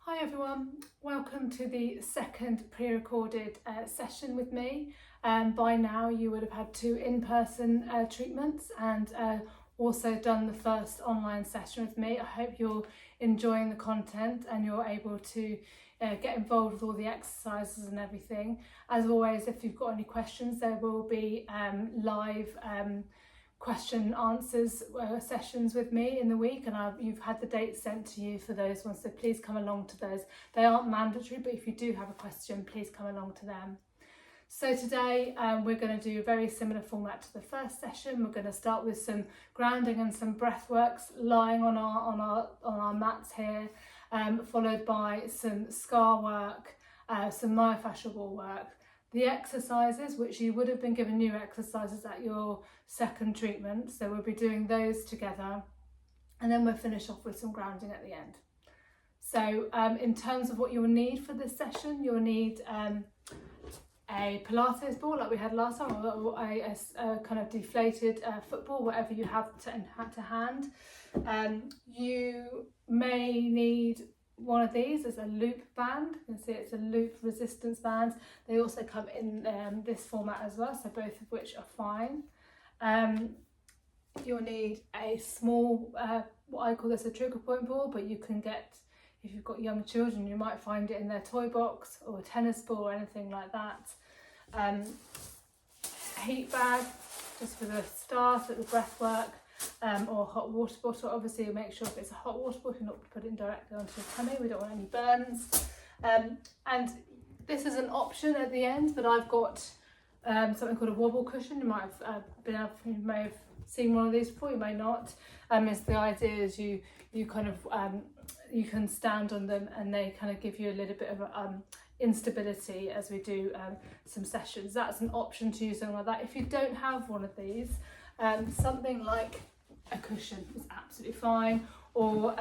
Hi everyone, welcome to the second pre-recorded session with me. By now you would have had two in-person treatments and also done the first online session with me. I hope you're enjoying the content and you're able to get involved with all the exercises and everything. As always, if you've got any questions, there will be live question and answers sessions with me in the week, and you've had the dates sent to you for those ones, so please come along to those. They aren't mandatory, but if you do have a question, please come along to them. So today we're going to do a very similar format to the first session. We're going to start with some grounding and some breath works lying on our mats here, followed by some scar work, some myofascial wall work. The exercises, which you would have been given new exercises at your second treatment, so we'll be doing those together, and then we'll finish off with some grounding at the end. So in terms of what you'll need for this session, you'll need a Pilates ball like we had last time, or a kind of deflated football, whatever you have to hand. You may need one of these as a loop band. You can see it's a loop resistance band. They also come in this format as well, so both of which are fine. You'll need a small, what I call this a trigger point ball, but you can get, if you've got young children, you might find it in their toy box, or a tennis ball or anything like that. Heat bag, just for the start at the breath work. Or hot water bottle. Obviously make sure if it's a hot water bottle, you're not put it directly onto your tummy. We don't want any burns. And this is an option at the end, but I've got something called a wobble cushion. You might have you may have seen one of these before, you may not. Is the idea is you kind of you can stand on them, and they kind of give you a little bit of instability as we do some sessions. That's an option to use something like that. If you don't have one of these, something like a cushion is absolutely fine, or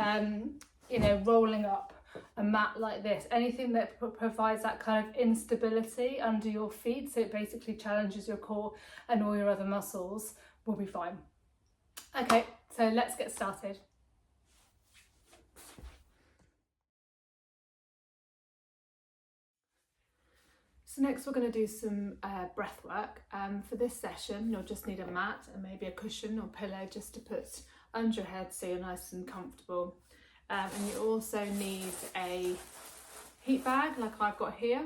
rolling up a mat like this, anything that provides that kind of instability under your feet, so it basically challenges your core and all your other muscles, will be fine. Okay, so let's get started. So next we're going to do some breath work. For this session you'll just need a mat and maybe a cushion or pillow just to put under your head so you're nice and comfortable. And you also need a heat bag like I've got here,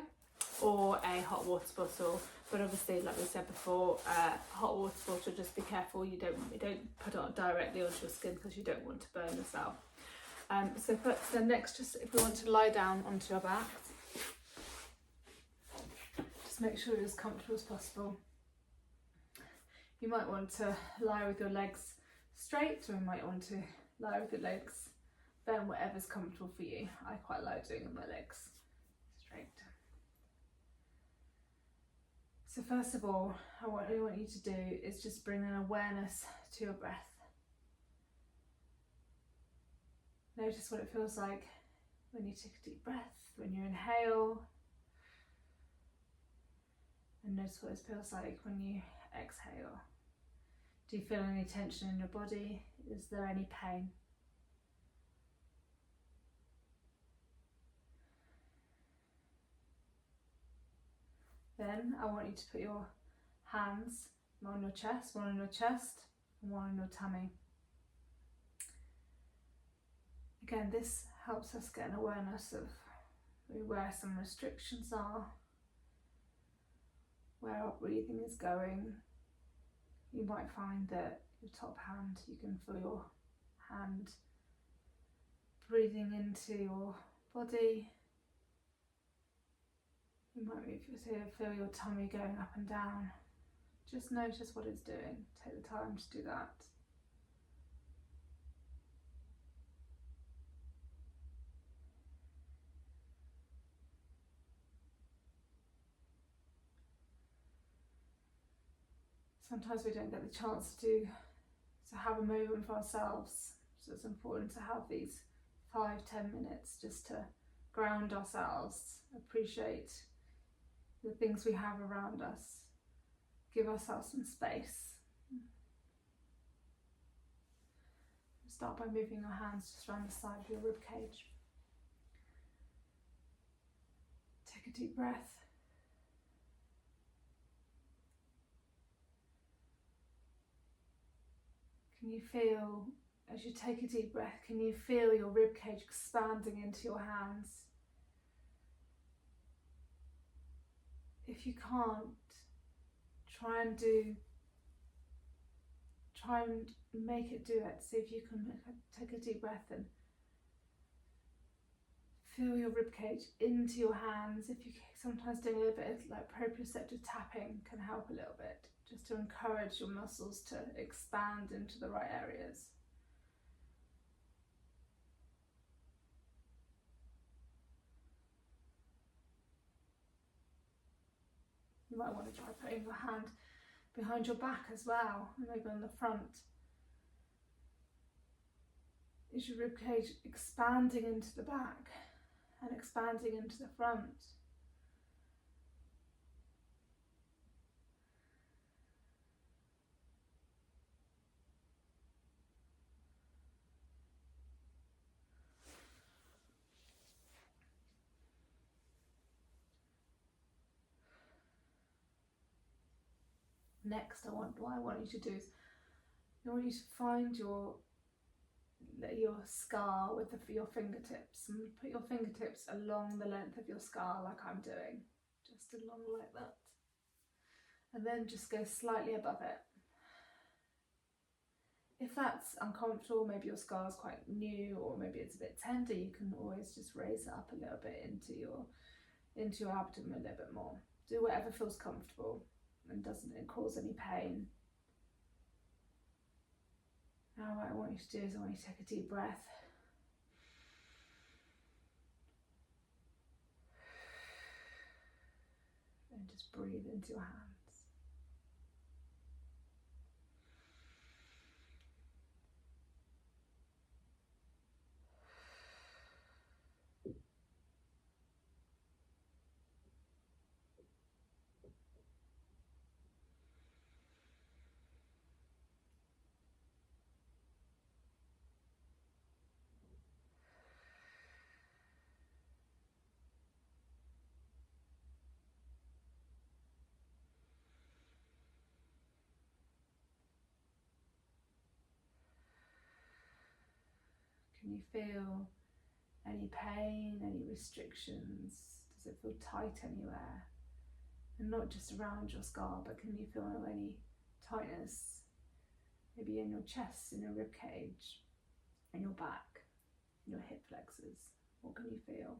or a hot water bottle. But obviously, like we said before, hot water bottle, just be careful you don't put it directly onto your skin, because you don't want to burn yourself. So next, just if we want to lie down onto your back, make sure you're as comfortable as possible. You might want to lie with your legs straight, or you might want to lie with your legs bent, whatever's comfortable for you. I quite like doing with my legs straight. So first of all, what I want you to do is just bring an awareness to your breath. Notice what it feels like when you take a deep breath, when you inhale, and notice what it feels like when you exhale. Do you feel any tension in your body? Is there any pain? Then I want you to put your hands, one on your chest, and one on your tummy. Again, this helps us get an awareness of where some restrictions are, where our breathing is going. You might find that your top hand, you can feel your hand breathing into your body. You might feel your tummy going up and down. Just notice what it's doing. Take the time to do that. Sometimes we don't get the chance to have a moment for ourselves, so it's important to have these 5-10 minutes just to ground ourselves, appreciate the things we have around us, give ourselves some space. Start by moving your hands just around the side of your rib cage. a deep breath. Can you feel, as you take a deep breath, can you feel your ribcage expanding into your hands? If you can't, try and make it do it. See if you can take a deep breath and feel your ribcage into your hands. If you sometimes doing a little bit of like proprioceptive tapping can help a little bit, just to encourage your muscles to expand into the right areas. You might want to try putting your hand behind your back as well, maybe on the front. Is your ribcage expanding into the back and expanding into the front? Next, what I want you to do is, I want you to find your scar with your fingertips, and put your fingertips along the length of your scar like I'm doing, just along like that, and then just go slightly above it. If that's uncomfortable, maybe your scar is quite new or maybe it's a bit tender, you can always just raise it up a little bit into your abdomen a little bit more. Do whatever feels comfortable and doesn't cause any pain. Now what I want you to do is I want you to take a deep breath. And just breathe into your hands. Can you feel any pain, any restrictions? Does it feel tight anywhere? And not just around your scar, but can you feel any tightness? Maybe in your chest, in your rib cage, in your back, in your hip flexors. What can you feel?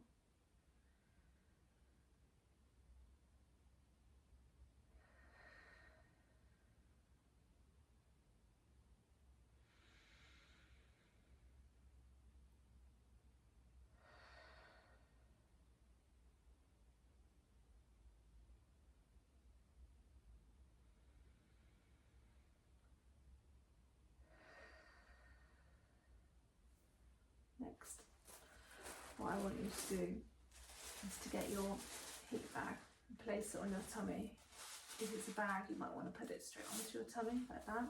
Next, what I want you to do is to get your heat bag and place it on your tummy. If it's a bag, you might want to put it straight onto your tummy like that.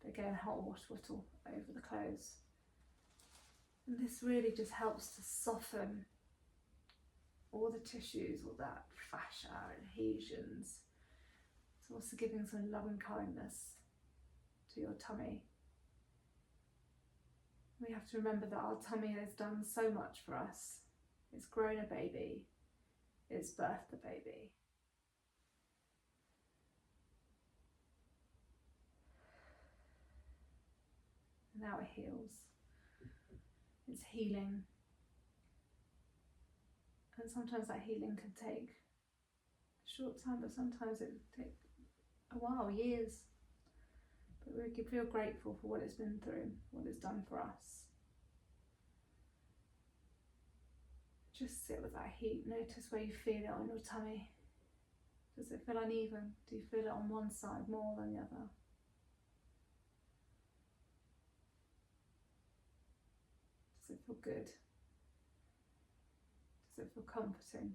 But again, hot water bottle over the clothes. And this really just helps to soften all the tissues, all that fascia and adhesions. It's also giving some loving kindness to your tummy. We have to remember that our tummy has done so much for us. It's grown a baby, it's birthed a baby. And now it heals. It's healing. And sometimes that healing can take a short time, but sometimes it can take a while, years. But we can feel grateful for what it's been through, what it's done for us. Just sit with that heat. Notice where you feel it on your tummy. Does it feel uneven? Do you feel it on one side more than the other? Does it feel good? Does it feel comforting?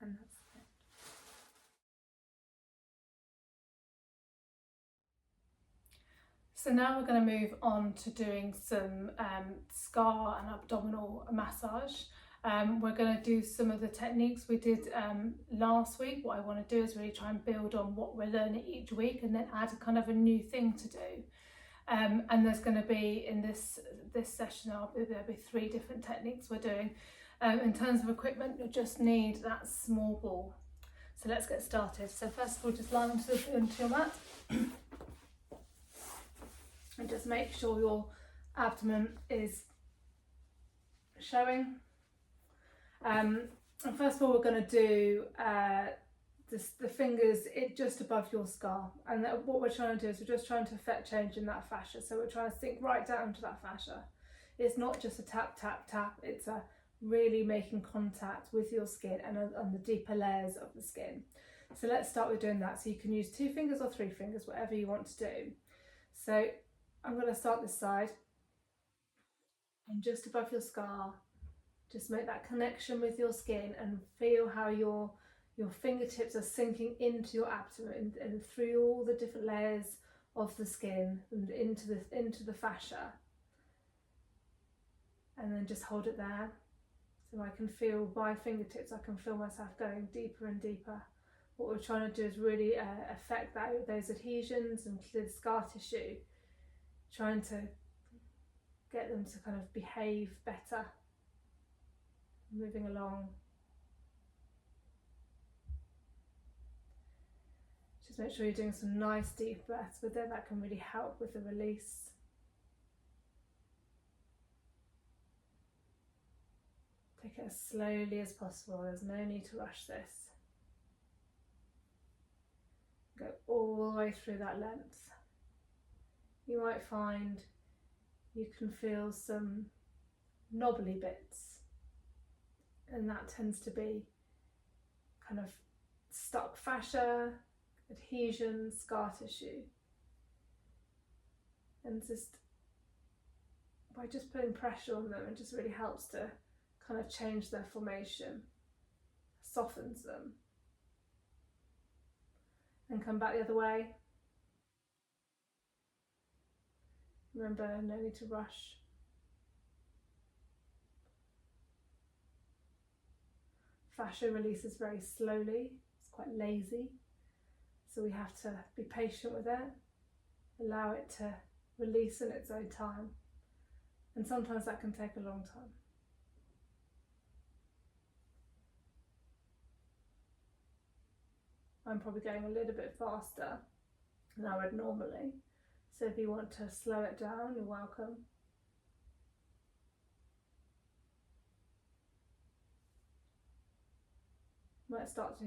And that's it. So now we're going to move on to doing some scar and abdominal massage. We're going to do some of the techniques we did last week. What I want to do is really try and build on what we're learning each week and then add a kind of a new thing to do. And there's going to be, in this session, there'll be 3 different techniques we're doing. In terms of equipment, you'll just need that small ball. So let's get started. So first of all, just lie onto your mat. And just make sure your abdomen is showing. And first of all, we're going to do the fingers just above your scar. And what we're trying to do is we're just trying to affect change in that fascia. So we're trying to sink right down to that fascia. It's not just a tap, tap, tap. It's a really making contact with your skin and on the deeper layers of the skin. So let's start with doing that. So you can use 2 fingers or 3 fingers, whatever you want to do. So I'm going to start this side, and just above your scar, just make that connection with your skin and feel how your fingertips are sinking into your abdomen and through all the different layers of the skin and into the fascia. And then just hold it there. So I can feel my fingertips, I can feel myself going deeper and deeper. What we're trying to do is really affect those adhesions and clear the scar tissue, trying to get them to kind of behave better, moving along. Just make sure you're doing some nice deep breaths with it. That can really help with the release. Take it as slowly as possible. There's no need to rush this. Go all the way through that length. You might find you can feel some knobbly bits, and that tends to be kind of stuck fascia, adhesion, scar tissue. And just by just putting pressure on them, it just really helps to kind of change their formation, softens them. And come back the other way. Remember, no need to rush. Fascia releases very slowly, it's quite lazy, so we have to be patient with it, allow it to release in its own time, and sometimes that can take a long time. I'm probably going a little bit faster than I would normally, so if you want to slow it down, you're welcome. You might start to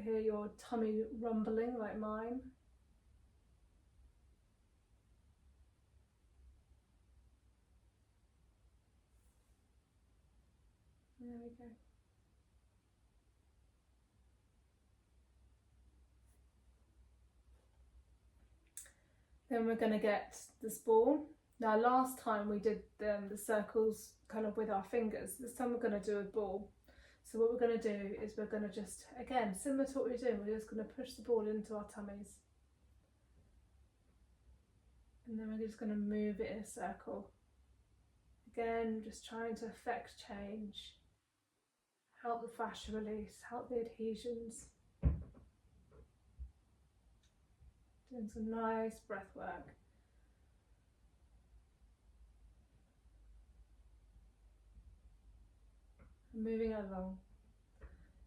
hear your tummy rumbling like mine. There we go. Then we're going to get this ball. Now last time we did the circles kind of with our fingers. This time we're going to do a ball. So what we're going to do is we're going to just, again, similar to what we were doing, we're just going to push the ball into our tummies. And then we're just going to move it in a circle. Again, just trying to affect change. Help the fascia release, help the adhesions. Doing some nice breath work. And moving along.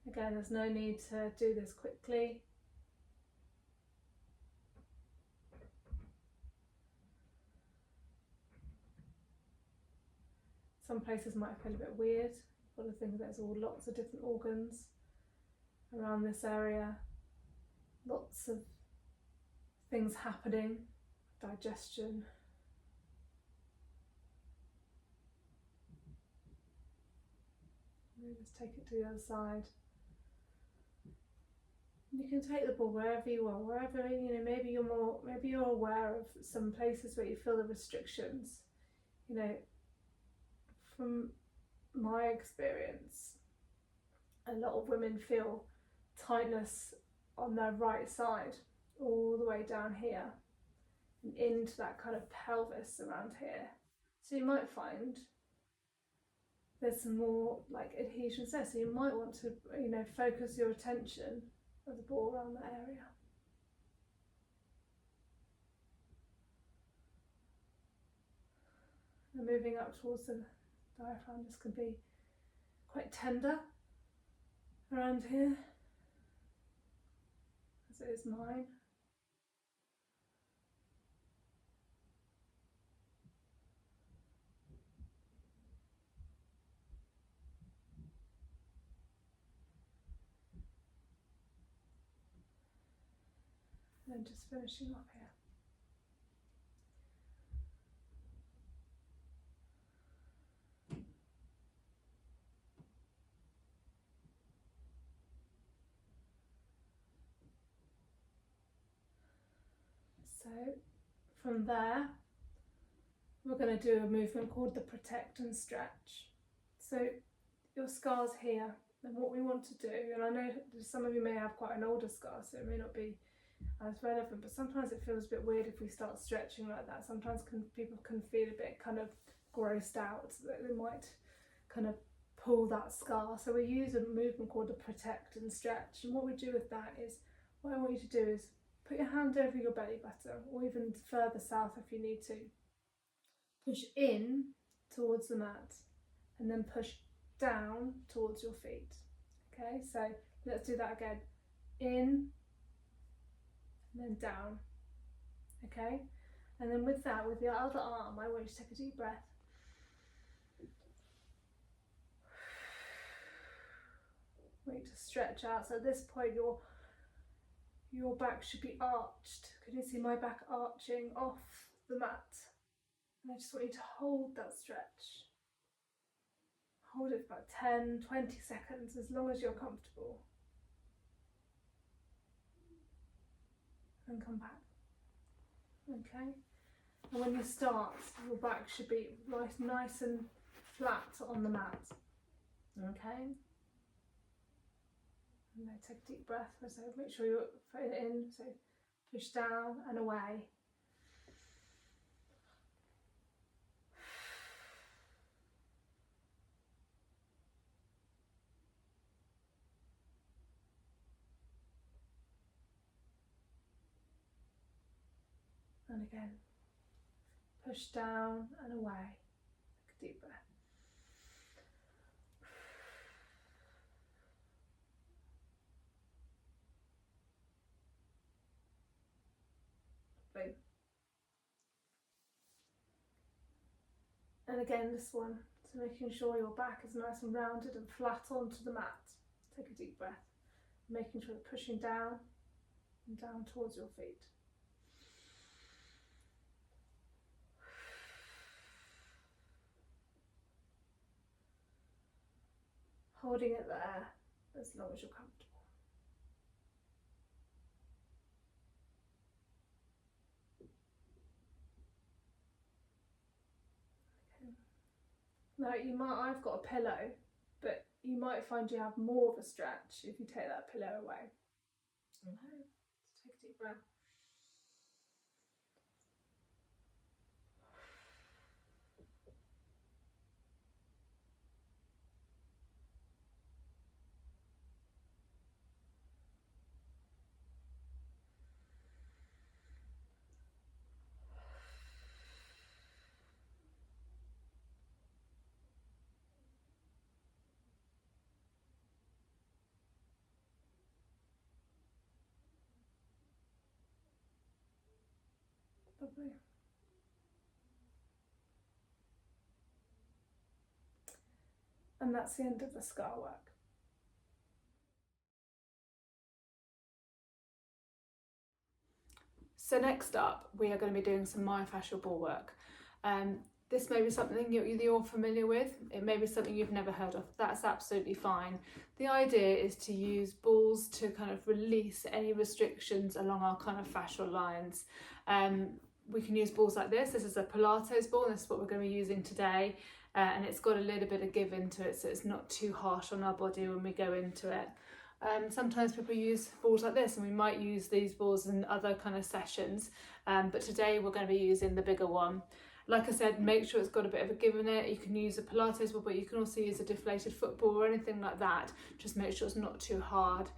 Again, there's no need to do this quickly. Some places might feel a bit weird. I've got to think there's lots of different organs around this area. Lots of things happening, digestion. Maybe just take it to the other side. You can take the ball wherever you are, wherever, maybe you're aware of some places where you feel the restrictions. From my experience, a lot of women feel tightness on their right side, all the way down here and into that kind of pelvis around here. So you might find there's some more like adhesions there. So you might want to, focus your attention of the ball around that area. And moving up towards the diaphragm, this can be quite tender around here, as it is mine. And then just finishing off here. So from there, we're going to do a movement called the protect and stretch. So your scar's here, and what we want to do, and I know some of you may have quite an older scar, so it may not be as relevant, but sometimes it feels a bit weird if we start stretching like that. Sometimes people can feel a bit kind of grossed out, so that they might kind of pull that scar. So we use a movement called the protect and stretch, and what we do with that is, what I want you to do is put your hand over your belly button, or even further south if you need to. Push in towards the mat, and then push down towards your feet. Okay, so let's do that again. In, and then down. Okay, and then with that, with your other arm, I want you to take a deep breath. I want you to stretch out. So at this point, your back should be arched. Can you see my back arching off the mat? And I just want you to hold that stretch. Hold it for about 10, 20 seconds, as long as you're comfortable. And come back. Okay? And when you start, your back should be nice and flat on the mat. Okay? And then take a deep breath. So make sure you're putting it in. So push down and away. And again, push down and away. Take a deep breath. Boom. And again, this one, so making sure your back is nice and rounded and flat onto the mat. Take a deep breath, making sure you're pushing down and down towards your feet. Holding it there as long as you're comfortable. Okay. Now I've got a pillow, but you might find you have more of a stretch if you take that pillow away. Okay. So take a deep breath. Lovely. And that's the end of the scar work. So next up, we are going to be doing some myofascial ball work. This may be something you're familiar with. It may be something you've never heard of. That's absolutely fine. The idea is to use balls to kind of release any restrictions along our kind of fascial lines. We can use balls like this. This is a Pilates ball, and this is what we're going to be using today. and it's got a little bit of give into it, so it's not too harsh on our body when we go into it. Sometimes people use balls like this, and we might use these balls in other kind of sessions, but today we're going to be using the bigger one. Like I said, make sure it's got a bit of a give in it. You can use a Pilates ball, but you can also use a deflated football or anything like that. Just make sure it's not too hard.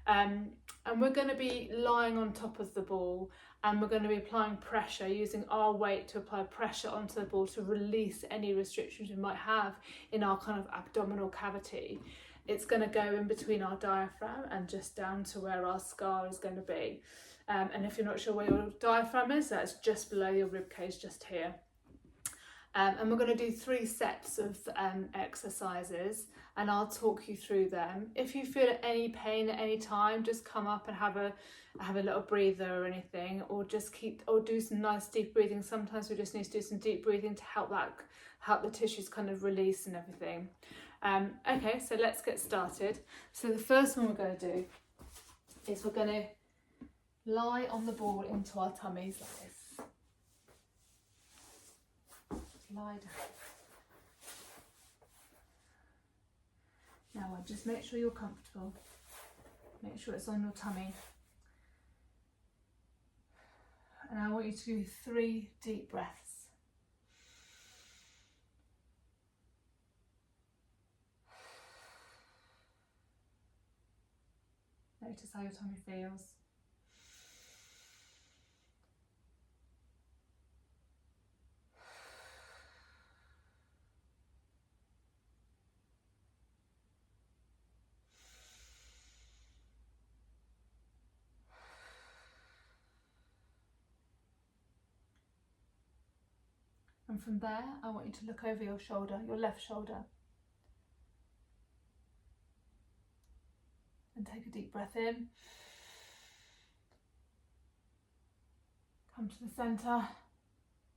And we're going to be lying on top of the ball, and we're going to be applying pressure, using our weight to apply pressure onto the ball to release any restrictions we might have in our kind of abdominal cavity. It's going to go in between our diaphragm and just down to where our scar is going to be. And if you're not sure where your diaphragm is, that's just below your rib cage, just here. And we're going to do 3 sets of exercises, and I'll talk you through them. If you feel any pain at any time, just come up and have a little breather or anything, or just do some nice deep breathing. Sometimes we just need to do some deep breathing to help the tissues kind of release and everything. Okay, so let's get started. So the first one we're going to do is we're going to lie on the ball into our tummies like this. Lie down. Now just make sure you're comfortable. Make sure it's on your tummy. And I want you to do 3 deep breaths. Notice how your tummy feels. And from there, I want you to look over your shoulder, your left shoulder. And take a deep breath in. Come to the centre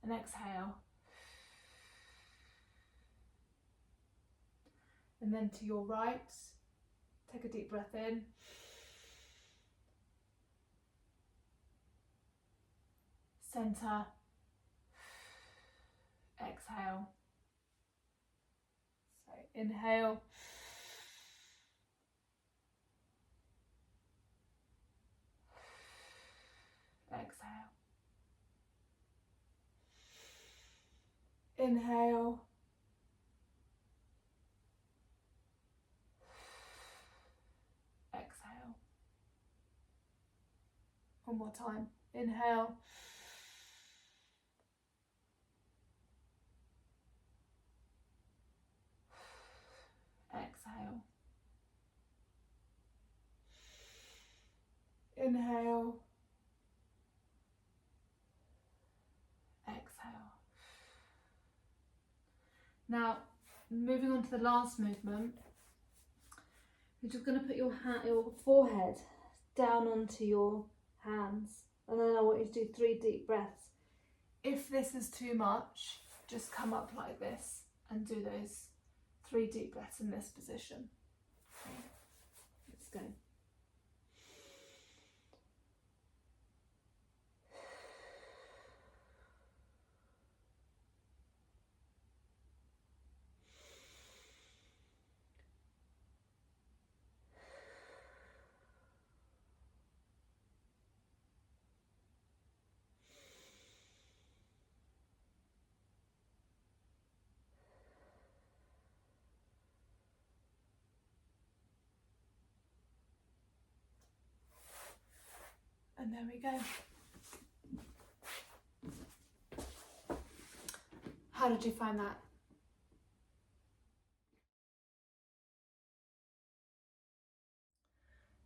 and exhale. And then to your right, take a deep breath in. Centre. Exhale. So inhale. Exhale. Inhale. Exhale. One more time. Inhale. Exhale. Inhale. Exhale. Now, moving on to the last movement, you're just going to put your forehead down onto your hands, and then I want you to do 3 deep breaths. If this is too much, just come up like this and do those 3 deep breaths in this position. Okay. Let's go. And there we go. How did you find that?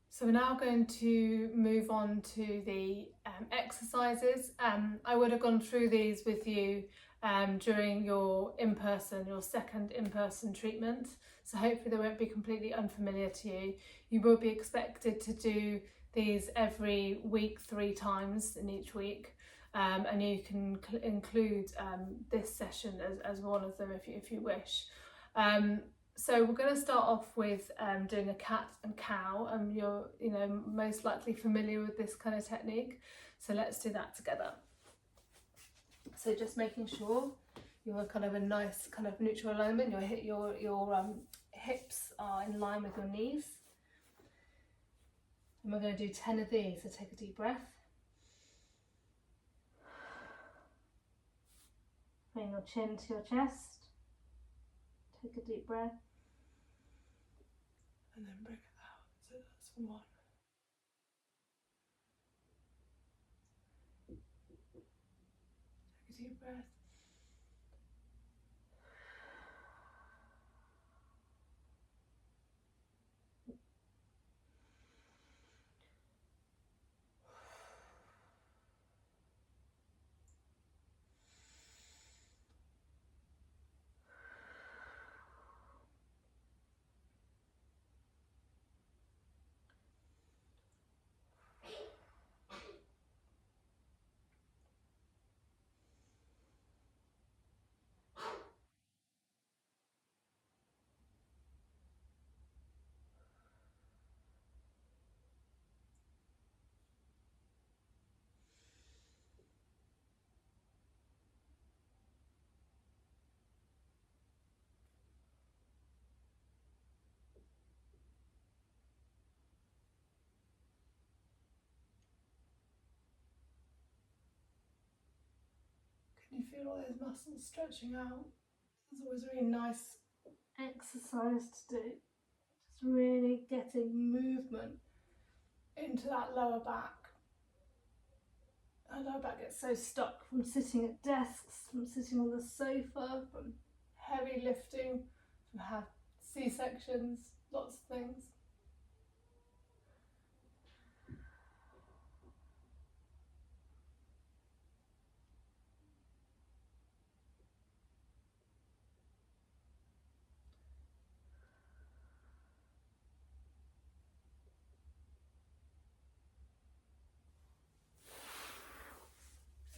So we're now going to move on to the exercises. I would have gone through these with you during your second in-person treatment. So hopefully they won't be completely unfamiliar to you. You will be expected to do these every week, 3 times in each week. And you can include this session as one of them if you wish. So we're going to start off with doing a cat and cow, and you're most likely familiar with this kind of technique. So let's do that together. So just making sure you're kind of a nice kind of neutral alignment. Your hips are in line with your knees. And we're going to do 10 of these, so take a deep breath. Bring your chin to your chest. Take a deep breath. And then bring it out. So that's 1. Take a deep breath. Can you feel all those muscles stretching out? It's always a really nice exercise to do. Just really getting movement into that lower back. Our lower back gets so stuck from sitting at desks, from sitting on the sofa, from heavy lifting, from have C-sections, lots of things.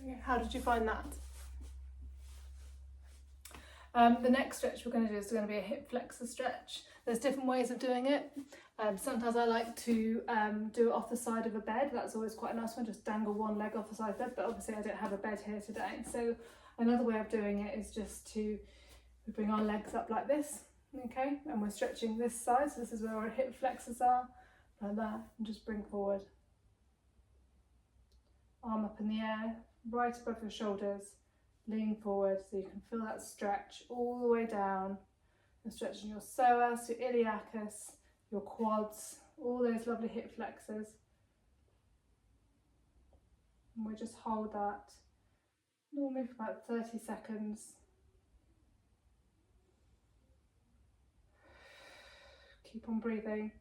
Okay, how did you find that? The next stretch we're going to do is going to be a hip flexor stretch. There's different ways of doing it. Sometimes I like to do it off the side of a bed. That's always quite a nice one, just dangle one leg off the side of the bed, but obviously I don't have a bed here today. So another way of doing it is just to bring our legs up like this, okay? And we're stretching this side, so this is where our hip flexors are, like that, and just bring forward. Arm up in the air, right above your shoulders, lean forward so you can feel that stretch all the way down. You're stretching your psoas, your iliacus, your quads, all those lovely hip flexors. And we just hold that normally for about 30 seconds. Keep on breathing.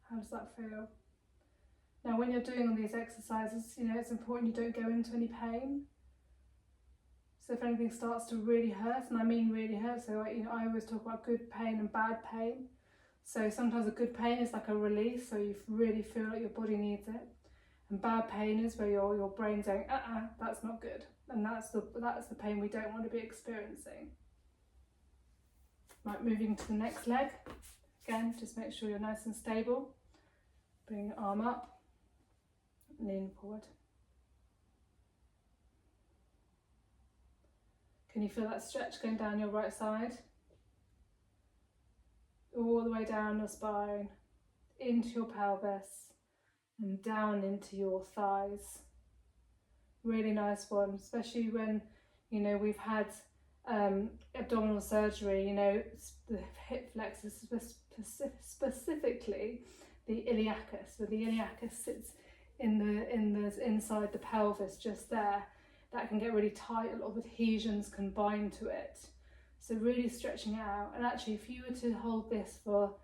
How does that feel? Now when you're doing all these exercises, you know, it's important you don't go into any pain. So if anything starts to really hurt, and I mean really hurt, so you know, I always talk about good pain and bad pain. So sometimes a good pain is like a release, so you really feel like your body needs it. And bad pain is where your brain's saying, that's not good. And that's the pain we don't want to be experiencing. Right, moving to the next leg. Again, just make sure you're nice and stable. Bring your arm up, lean forward. Can you feel that stretch going down your right side? All the way down your spine, into your pelvis, and down into your thighs. Really nice one, especially when, you know, we've had abdominal surgery, you know, the hip flexors, specifically the iliacus. So the iliacus sits in the inside the pelvis, just there. That can get really tight. A lot of adhesions can bind to it. So really stretching out. And actually, if you were to hold this for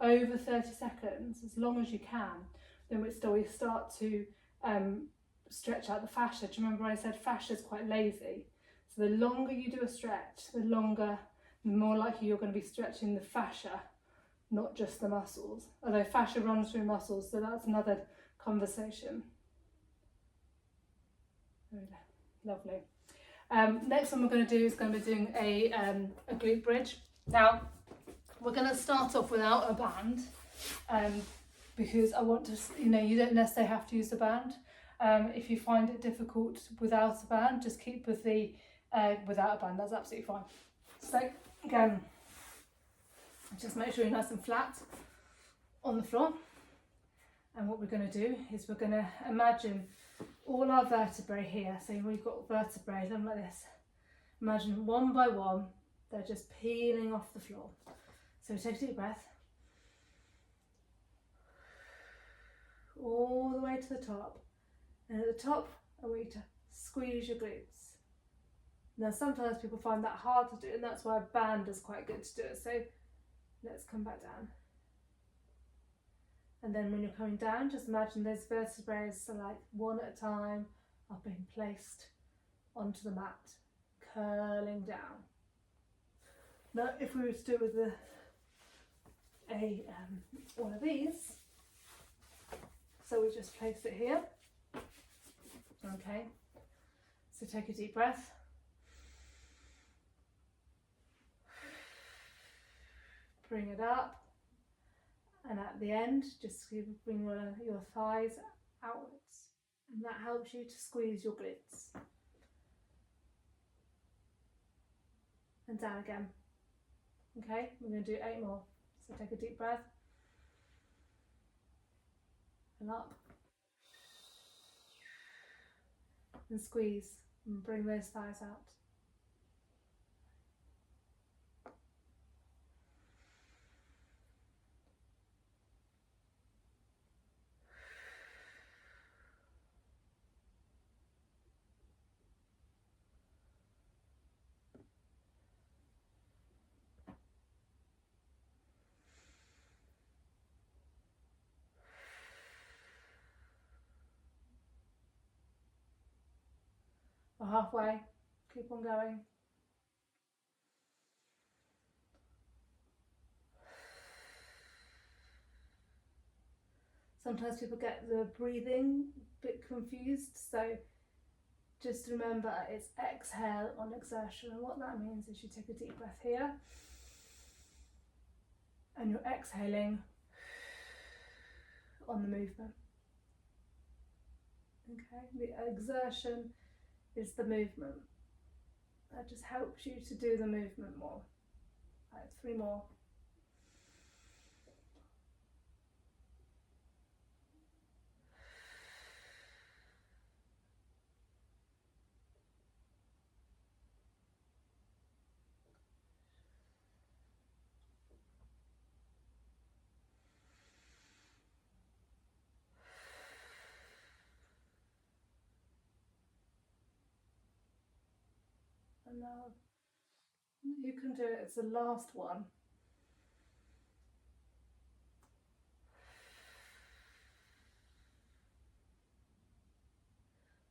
over 30 seconds, as long as you can, then we start to stretch out the fascia. Do you remember I said fascia is quite lazy? So the longer you do a stretch, the more likely you're going to be stretching the fascia, not just the muscles. Although fascia runs through muscles, so that's another conversation. Lovely. Next one we're going to do is going to be doing a glute bridge. Now, we're going to start off without a band, because I want to, you don't necessarily have to use a band. If you find it difficult without a band, just keep with the without a band, that's absolutely fine. So again, just make sure you're nice and flat on the floor. And what we're going to do is we're going to imagine all our vertebrae here. So we've got vertebrae done like this. Imagine one by one, they're just peeling off the floor. So take a deep breath. All the way to the top. And at the top, I want you to squeeze your glutes. Now sometimes people find that hard to do, and that's why a band is quite good to do it. So let's come back down. And then when you're coming down, just imagine those vertebrae, so like one at a time, are being placed onto the mat, curling down. Now, if we were to do it with one of these, so we just place it here. Okay, so take a deep breath. Bring it up. And at the end, just bring your thighs outwards. And that helps you to squeeze your glutes. And down again. Okay, we're going to do 8 more. So take a deep breath. And up. And squeeze. And bring those thighs out. We're halfway. Keep on going. Sometimes people get the breathing a bit confused, so just remember it's exhale on exertion, and what that means is you take a deep breath here and you're exhaling on the movement. Okay, the exertion is the movement. That just helps you to do the movement more. Right, 3 more. And now you can do it, it's the last one.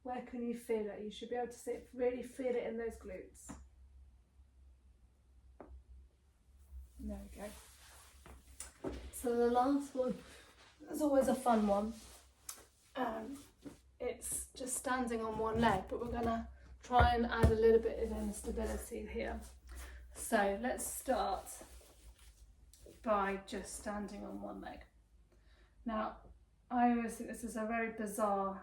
Where can you feel it? You should be able to see it, really feel it in those glutes. There we go. So the last one is always a fun one. It's just standing on one leg, but we're gonna try and add a little bit of instability here. So let's start by just standing on one leg. Now, I always think this is a very bizarre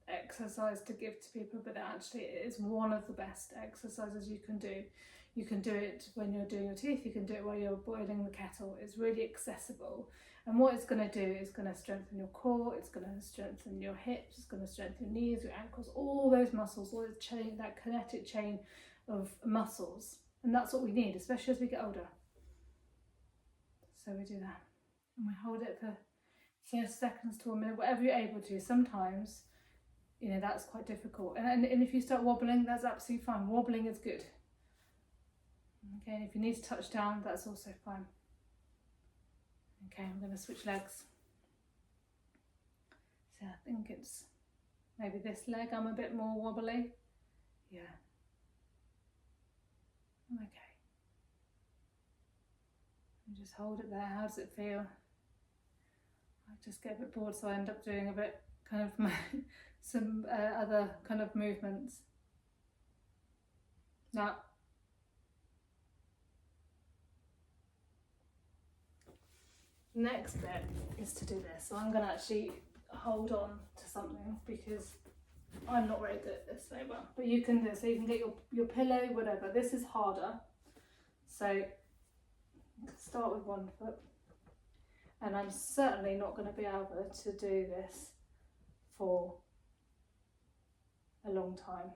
exercise to give to people, but actually it is one of the best exercises you can do. You can do it when you're doing your teeth, you can do it while you're boiling the kettle. It's really accessible, and what it's going to do is going to strengthen your core, it's going to strengthen your hips, it's going to strengthen your knees, your ankles, all those muscles, all the chain, that kinetic chain of muscles, and that's what we need, especially as we get older. So we do that, and we hold it for 30 seconds to a minute, whatever you're able to. Sometimes, that's quite difficult, and if you start wobbling, that's absolutely fine. Wobbling is good. Okay, and if you need to touch down, that's also fine. Okay, I'm going to switch legs. So I think it's maybe this leg I'm a bit more wobbly. Yeah. Okay. And just hold it there. How does it feel? I just get a bit bored, so I end up doing a bit kind of some other kind of movements. Now, next bit is to do this. So I'm going to actually hold on to something because I'm not very good at this very well. But you can do it. So you can get your pillow, whatever. This is harder. So you can start with one foot. And I'm certainly not going to be able to do this for a long time.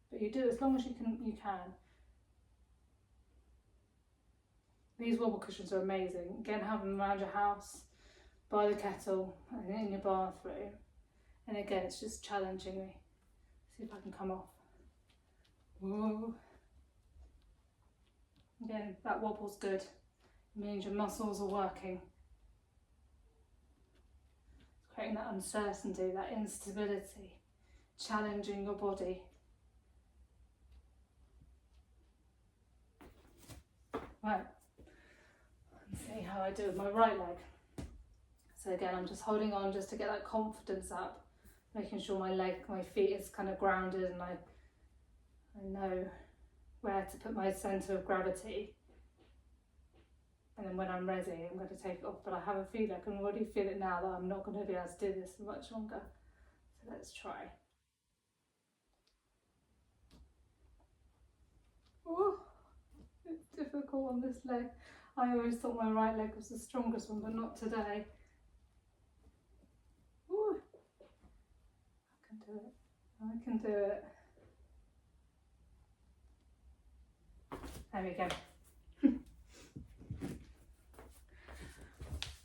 But you do it as long as you can. These wobble cushions are amazing. Again, have them around your house, by the kettle, and in your bathroom. And again, it's just challenging me. See if I can come off. Whoa. Again, that wobble's good. It means your muscles are working. It's creating that uncertainty, that instability, challenging your body. Right. Let's see how I do with my right leg. So again, I'm just holding on just to get that confidence up, making sure my feet is kind of grounded and I know where to put my centre of gravity. And then when I'm ready, I'm going to take it off. But I have a feeling, I can already feel it now, that I'm not going to be able to do this for much longer. So let's try. Ooh, it's difficult on this leg. I always thought my right leg was the strongest one, but not today. Ooh, I can do it. I can do it. There we go.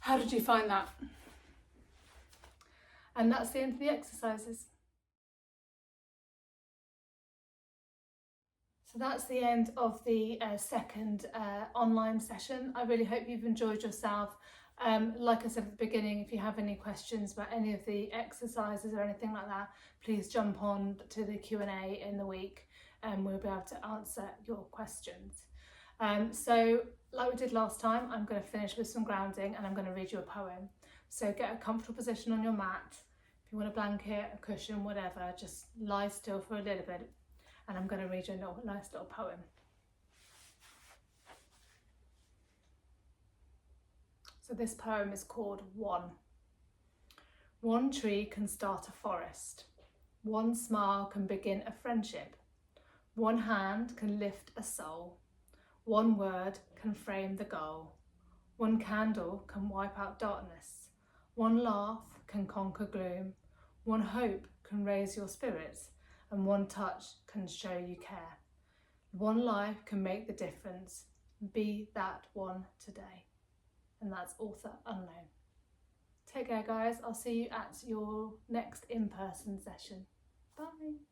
How did you find that? And that's the end of the exercises. So that's the end of the second online session. I really hope you've enjoyed yourself. Like I said at the beginning, if you have any questions about any of the exercises or anything like that, please jump on to the Q&A in the week and we'll be able to answer your questions. So like we did last time, I'm going to finish with some grounding and I'm going to read you a poem. So get a comfortable position on your mat. If you want a blanket, a cushion, whatever, just lie still for a little bit. And I'm going to read you a nice little poem. So this poem is called One. One tree can start a forest. One smile can begin a friendship. One hand can lift a soul. One word can frame the goal. One candle can wipe out darkness. One laugh can conquer gloom. One hope can raise your spirits. And one touch can show you care. One life can make the difference. Be that one today. And that's author unknown. Take care, guys. I'll see you at your next in-person session. Bye.